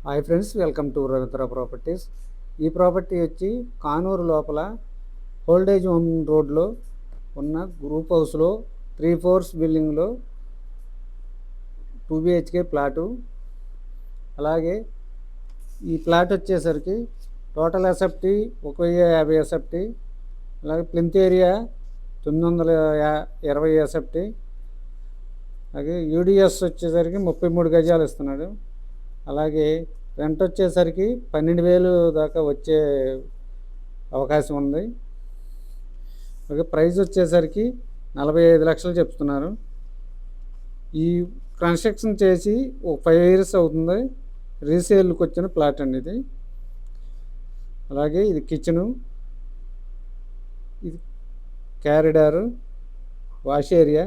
Hi friends, welcome to Ravitra properties. ఈ property వచ్చి కానూరు లోపల ఓల్డేజ్ హోమ్ రోడ్లో ఉన్న గ్రూప్ హౌస్లో 3 floors బిల్డింగ్లో 2 BHK ప్లాటు. అలాగే ఈ ప్లాట్ వచ్చేసరికి టోటల్ ఎసెప్టీ 1050 ఎసెప్టీ, అలాగే ప్లింత్ ఏరియా 920 ఎసెప్టీ, అలాగే యూడిఎస్ వచ్చేసరికి 33 గజాలు ఇస్తున్నాడు. అలాగే రెంట్ వచ్చేసరికి 12,000 దాకా వచ్చే అవకాశం ఉంది. అలాగే ప్రైస్ వచ్చేసరికి 45 లక్షలు చెప్తున్నారు. ఈ కన్స్ట్రక్షన్ చేసి ఒక 5 years అవుతుంది. రీసేల్కి వచ్చిన ప్లాట్ అండి ఇది. అలాగే ఇది కిచెను, ఇది క్యారిడారు, వాష్ ఏరియా.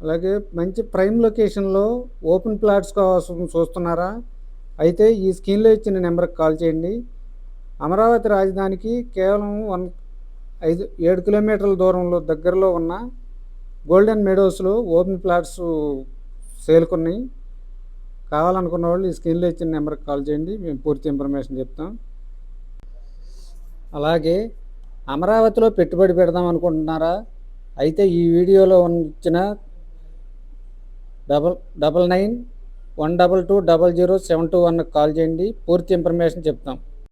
అలాగే మంచి ప్రైమ్ లొకేషన్లో ఓపెన్ ప్లాట్స్ కోసం చూస్తున్నారా? అయితే ఈ స్క్రీన్లో ఇచ్చిన నెంబర్కి కాల్ చేయండి. అమరావతి రాజధానికి కేవలం 7 కిలోమీటర్ల దూరంలో దగ్గరలో ఉన్న గోల్డెన్ మెడోస్లో ఓపెన్ ప్లాట్స్ సేల్కున్నాయి. కావాలనుకున్న వాళ్ళు ఈ స్క్రీన్లో ఇచ్చిన నెంబర్కి కాల్ చేయండి, మేము పూర్తి ఇన్ఫర్మేషన్ చెప్తాం. అలాగే అమరావతిలో పెట్టుబడి పెడదాం అనుకుంటున్నారా? అయితే ఈ వీడియోలో ఇచ్చిన 9991220072 కాల్ చేయండి, పూర్తి ఇన్ఫర్మేషన్ చెప్తాం.